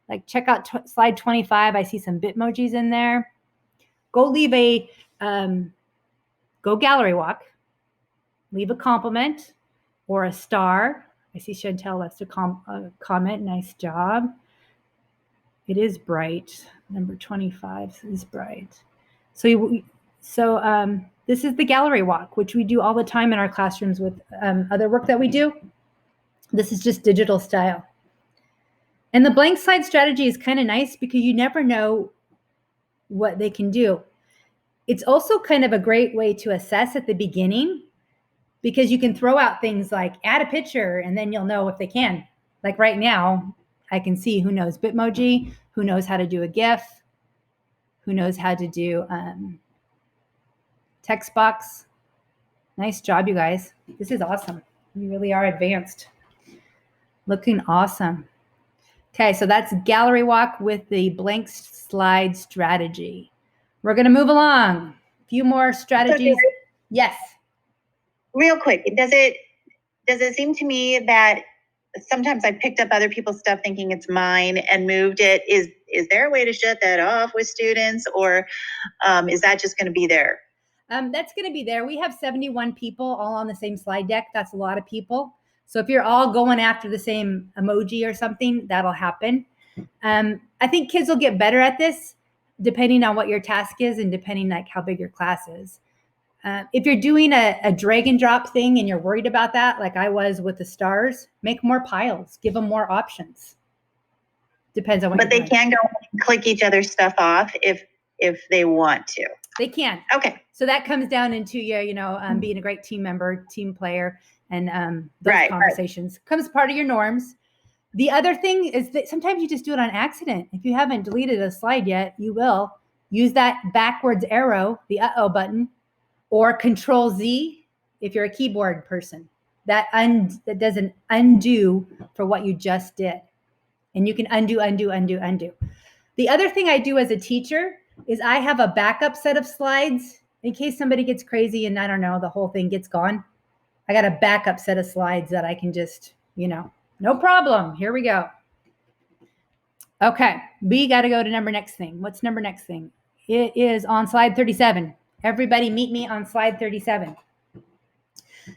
Like check out slide 25. I see some Bitmojis in there. Go leave a, go gallery walk. Leave a compliment or a star. I see Chantel left a comment. Nice job. It is bright. Number 25 is bright. So this is the gallery walk, which we do all the time in our classrooms with other work that we do. This is just digital style. And the blank slide strategy is kind of nice because you never know what they can do. It's also kind of a great way to assess at the beginning because you can throw out things like add a picture and then you'll know if they can. Like right now, I can see who knows Bitmoji, who knows how to do a GIF, who knows how to do text box. Nice job, you guys. This is awesome. You really are advanced. Looking awesome. Okay, so that's gallery walk with the blank slide strategy. We're going to move along. A few more strategies. Yes. Real quick, does it seem to me that sometimes I picked up other people's stuff thinking it's mine and moved it? Is there a way to shut that off with students, or is that just going to be there? That's going to be there. We have 71 people all on the same slide deck. That's a lot of people. So if you're all going after the same emoji or something, that'll happen. I think kids will get better at this depending on what your task is and depending like how big your class is. If you're doing a drag and drop thing and you're worried about that, like I was with the stars, make more piles, give them more options. Depends on what. But they can go and click each other's stuff off if they want to. They can. Okay. So that comes down into your, being a great team member, team player, and those conversations comes part of your norms. The other thing is that sometimes you just do it on accident. If you haven't deleted a slide yet, you will use that backwards arrow, the uh-oh button, or Control Z if you're a keyboard person. That does an undo for what you just did. And you can undo. The other thing I do as a teacher is I have a backup set of slides in case somebody gets crazy and I don't know, the whole thing gets gone. I got a backup set of slides that I can just, no problem. Here we go. Okay, we got to go to next thing. What's next thing? It is on slide 37. Everybody meet me on slide 37.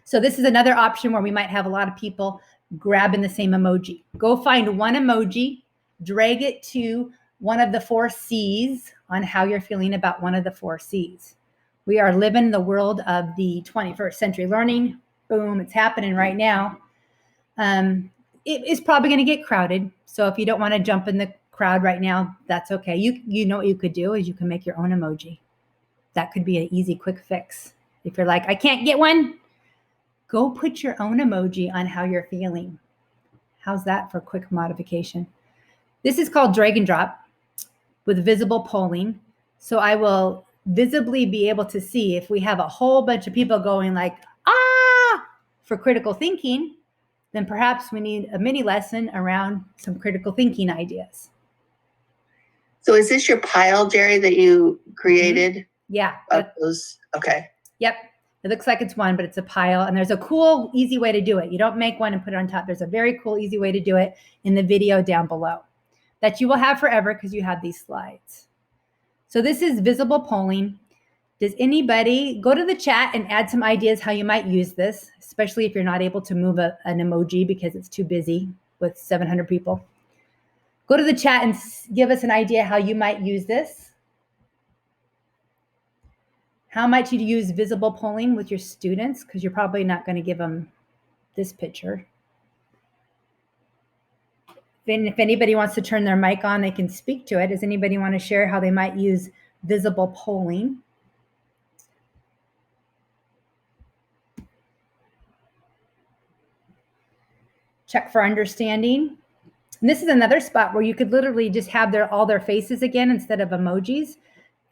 So this is another option where we might have a lot of people grabbing the same emoji. Go find one emoji, drag it to one of the 4 C's on how you're feeling about one of the 4 C's. We are living in the world of the 21st century learning. Boom, it's happening right now. It is probably going to get crowded. So if you don't want to jump in the crowd right now, that's okay. You know what you could do is you can make your own emoji. That could be an easy, quick fix. If you're like, I can't get one, go put your own emoji on how you're feeling. How's that for quick modification? This is called drag and drop with visible polling. So I will visibly be able to see if we have a whole bunch of people going like, for critical thinking, then perhaps we need a mini lesson around some critical thinking ideas. So is this your pile, Jerry, that you created? Yeah. Of those? Okay. Yep. It looks like it's one, but it's a pile. And there's a cool, easy way to do it. You don't make one and put it on top. There's a very cool, easy way to do it in the video down below that you will have forever because you have these slides. So this is visible polling. Does anybody go to the chat and add some ideas how you might use this, especially if you're not able to move an emoji because it's too busy with 700 people? Go to the chat and give us an idea how you might use this. How might you use visible polling with your students? Because you're probably not going to give them this picture. If anybody wants to turn their mic on, they can speak to it. Does anybody want to share how they might use visible polling? Check for understanding. And this is another spot where you could literally just have all their faces again instead of emojis.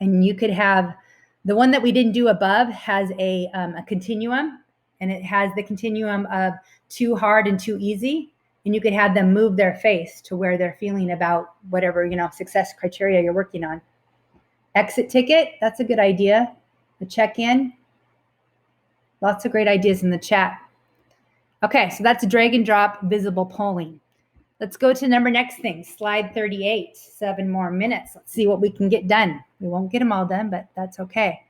And you could have the one that we didn't do above has a continuum, and it has the continuum of too hard and too easy. And you could have them move their face to where they're feeling about whatever, success criteria you're working on. Exit ticket, that's a good idea. The check-in. Lots of great ideas in the chat. Okay, so that's drag and drop visible polling. Let's go to next thing, slide 38, 7 more minutes. Let's see what we can get done. We won't get them all done, but that's okay.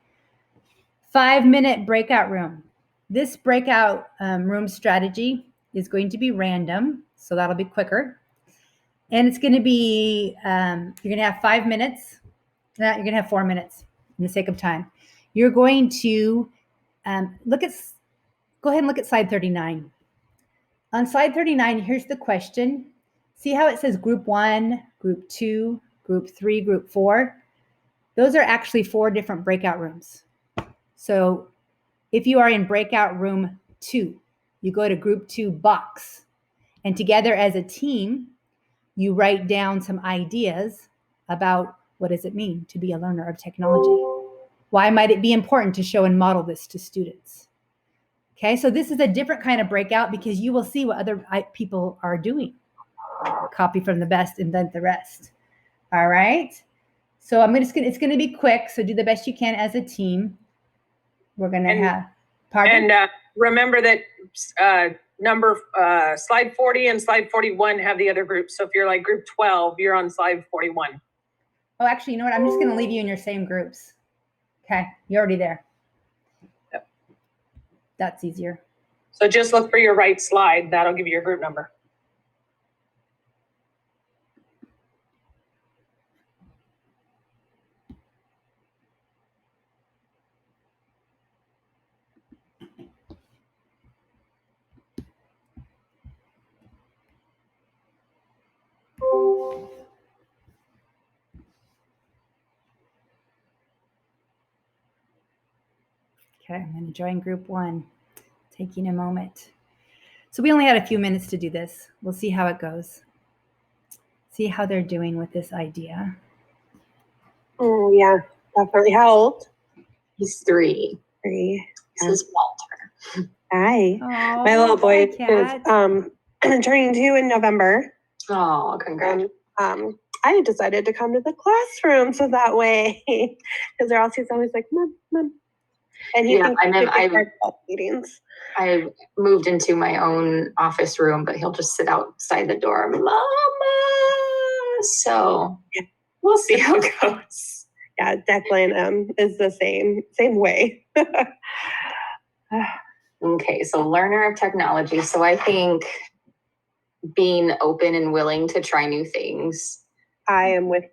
5-minute breakout room. This breakout room strategy is going to be random, so that'll be quicker. And it's going to be, you're going to have 5 minutes. No, you're going to have 4 minutes in the sake of time. You're going to go ahead and look at slide 39. On slide 39, here's the question. See how it says group 1, group 2, group 3, group 4? Those are actually 4 different breakout rooms. So if you are in breakout room 2, you go to group 2 box. And together as a team, you write down some ideas about what does it mean to be a learner of technology? Why might it be important to show and model this to students? Okay, so this is a different kind of breakout because you will see what other people are doing. Copy from the best, invent the rest. All right. So it's going to be quick. So do the best you can as a team. We're going to have, pardon? And remember that slide 40 and slide 41 have the other groups. So if you're like group 12, you're on slide 41. Oh, actually, you know what? I'm just going to leave you in your same groups. Okay. You're already there. Yep. That's easier. So just look for your right slide. That'll give you your group number. Okay, I'm going to join group 1, taking a moment. So we only had a few minutes to do this. We'll see how it goes. See how they're doing with this idea. Oh, yeah, definitely. How old? He's 3. 3. This is Walter. Hi. Aww, my little boy hi, is turning 2 in November. Oh, congrats. I decided to come to the classroom so that way, because they're all always like, Mom. And he thinks meetings. I moved into my own office room, but he'll just sit outside the door, Mama. So we'll see how it goes. Yeah, Declan is the same way. Okay, so learner of technology. So I think being open and willing to try new things. I am with.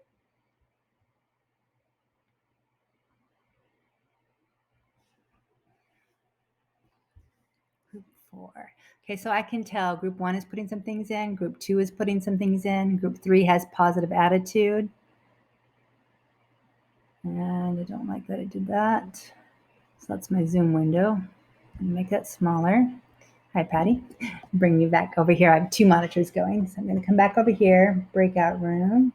Group 4. Okay, so I can tell group 1 is putting some things in, group 2 is putting some things in, group 3 has positive attitude. And I don't like that I did that. So that's my Zoom window. Make that smaller. Hi, Patty. Bring you back over here. I have 2 monitors going. So I'm going to come back over here, breakout room.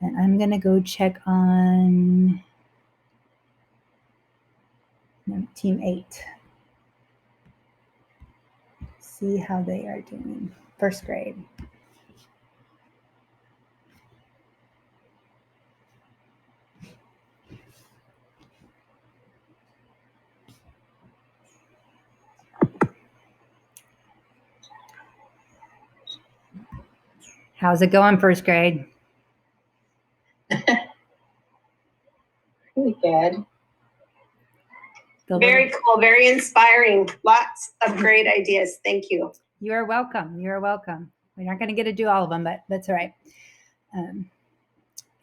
And I'm going to go check on team 8. See how they are doing. First grade. How's it going, first grade? Pretty good. Very cool, very inspiring. Lots of great ideas. Thank you. You are welcome. You are welcome. We're not going to get to do all of them, but that's all right. And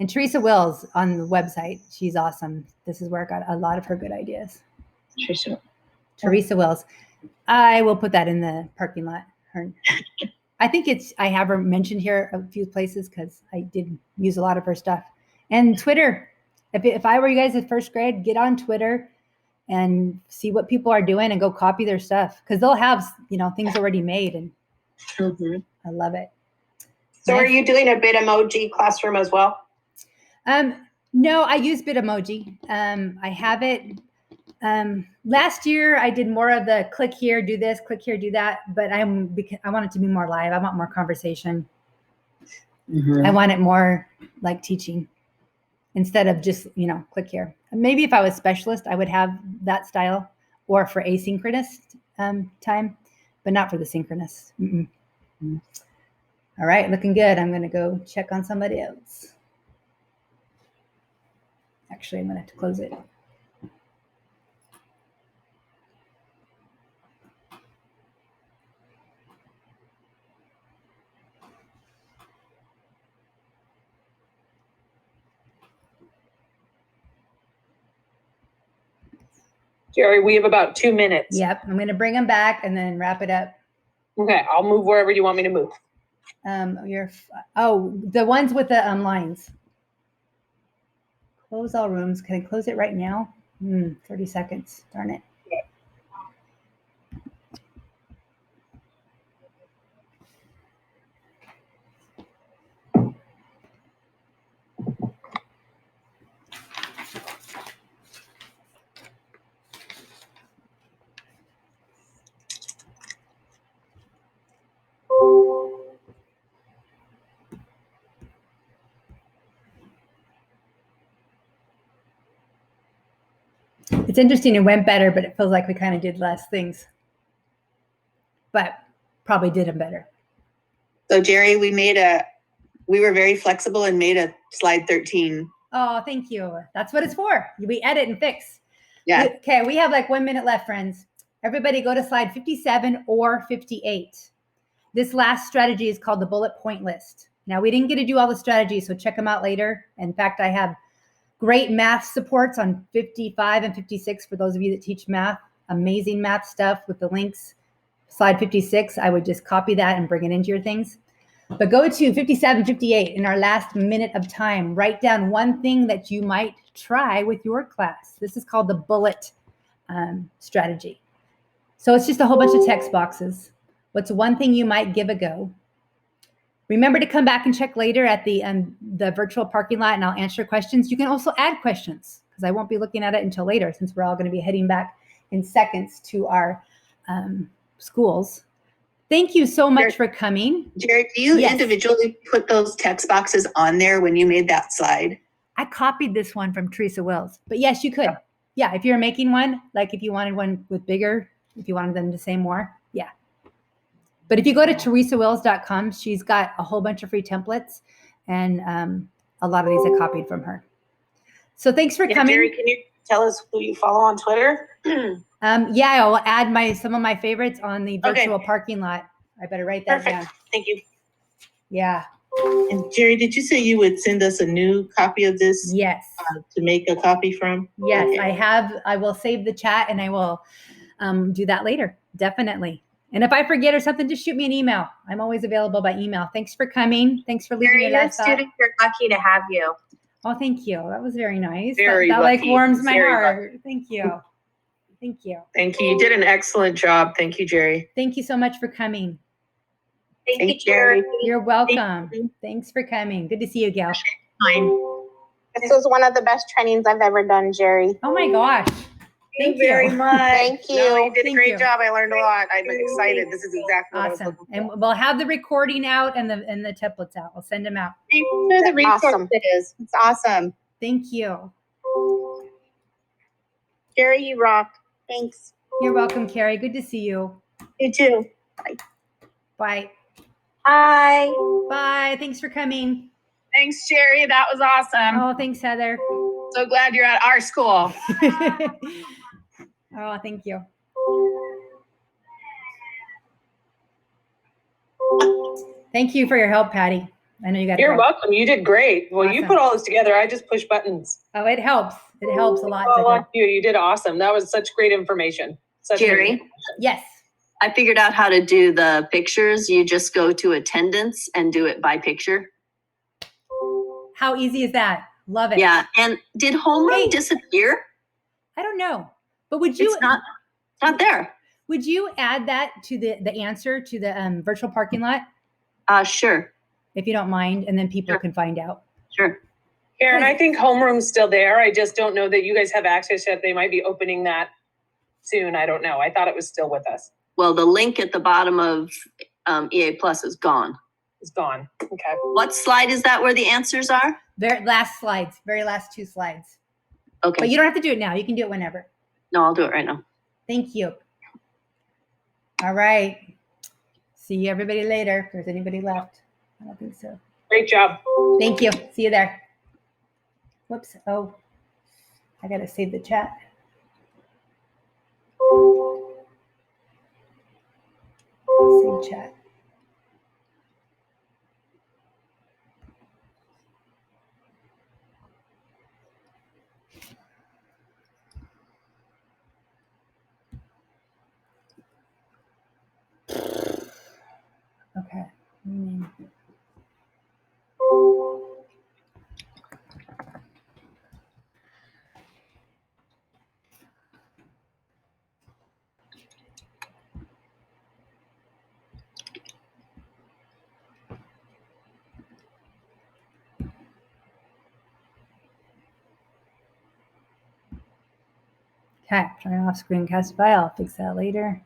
Teresa Wills on the website, she's awesome. This is where I got a lot of her good ideas. Teresa Wills. I will put that in the parking lot. I think I have her mentioned here a few places because I did use a lot of her stuff. And Twitter. If I were you guys in first grade, get on Twitter and see what people are doing and go copy their stuff because they'll have, things already made. And I love it. So are you doing a Bitmoji classroom as well? No, I use Bitmoji. I have it. Last year I did more of the click here, do this, click here, do that. But I want it to be more live. I want more conversation. I want it more like teaching instead of just, click here. Maybe if I was specialist, I would have that style or for asynchronous time, but not for the synchronous. All right, looking good. I'm going to go check on somebody else. Actually, I'm going to have to close it. Jerry, we have about 2 minutes. Yep, I'm going to bring them back and then wrap it up. Okay, I'll move wherever you want me to move. The ones with the lines. Close all rooms. Can I close it right now? 30 seconds. Darn it. It's interesting. It went better, but it feels like we kind of did less things. But probably did them better. So Jerry, we were very flexible and made a slide 13. Oh, thank you. That's what it's for. We edit and fix. Yeah. Okay, we have like 1 minute left, friends. Everybody go to slide 57 or 58. This last strategy is called the bullet point list. Now, we didn't get to do all the strategies, so check them out later. In fact, I have great math supports on 55 and 56 for those of you that teach math. Amazing math stuff with the links. Slide 56, I would just copy that and bring it into your things. But go to 57, 58 in our last minute of time. Write down one thing that you might try with your class. This is called the bullet strategy. So it's just a whole bunch of text boxes. What's one thing you might give a go? Remember to come back and check later at the virtual parking lot and I'll answer questions. You can also add questions because I won't be looking at it until later since we're all going to be heading back in seconds to our schools. Thank you so much for coming. Jerry, do you individually put those text boxes on there when you made that slide? I copied this one from Teresa Wills, but yes, you could. Yeah, if you're making one, like if you wanted one with bigger, if you wanted them to say more, yeah. But if you go to teresawills.com, she's got a whole bunch of free templates and a lot of these I copied from her. So thanks for coming. Jerry, can you tell us who you follow on Twitter? Yeah, I'll add some of my favorites on the virtual parking lot. I better write that down. Thank you. Yeah. And Jerry, did you say you would send us a new copy of this? Yes. To make a copy from? Yes, Okay. I have. I will save the chat and I will do that later. Definitely. And if I forget or something, just shoot me an email. I'm always available by email. Thanks for coming. Thanks for leaving Jerry, your your last thought. students are lucky to have you. Oh, thank you. That was very nice. Very that like lucky. warms my Very heart. Thank you. Thank you. Thank you. You did an excellent job. Thank you, Jerry. Thank you so much for coming. Thank you, Jerry. You're welcome. Thanks for coming. Good to see you, Gail. This was one of the best trainings I've ever done, Jerry. Oh my gosh. Thank you very much. Thank you. No, you did a Thank great you. job. I learned a lot. I'm excited. This is exactly what I was Awesome. looking for. And we'll have the recording out and the templates out. We'll send them out. Thanks for the resources. It's awesome. Thank you. Jerry, you rock. Thanks. You're welcome, Carrie. Good to see you. You too. Bye. Bye. Bye. Thanks for coming. Thanks, Jerry. That was awesome. Oh, thanks, Heather. So glad you're at our school. Oh, thank you. Thank you for your help, Patty. I know you got. You're welcome. You did great. Well, you Awesome. put all this together. I just push buttons. Oh, it helps. It helps a lot. Oh, you did awesome. That was such great information. Such Jerry? great information. Yes. I figured out how to do the pictures. You just go to attendance and do it by picture. How easy is that? Love it. Yeah. And did homeroom disappear? I don't know, but would you? It's not there. Would you add that to the answer to the virtual parking lot? Sure. If you don't mind, and then people can find out. Sure. Karen, I think homeroom's still there. I just don't know that you guys have access yet. They might be opening that soon. I don't know. I thought it was still with us. Well, the link at the bottom of EA Plus is gone. It's gone. Okay. What slide is that where the answers are? Very last slides, very last 2 slides. Okay. But you don't have to do it now. You can do it whenever. No, I'll do it right now. Thank you. All right. See you everybody later. If there's anybody left. I don't think so. Great job. Thank you. See you there. Whoops. Oh, I got to save the chat. Save chat. Okay. Okay, turn off screencast file. I'll fix that later.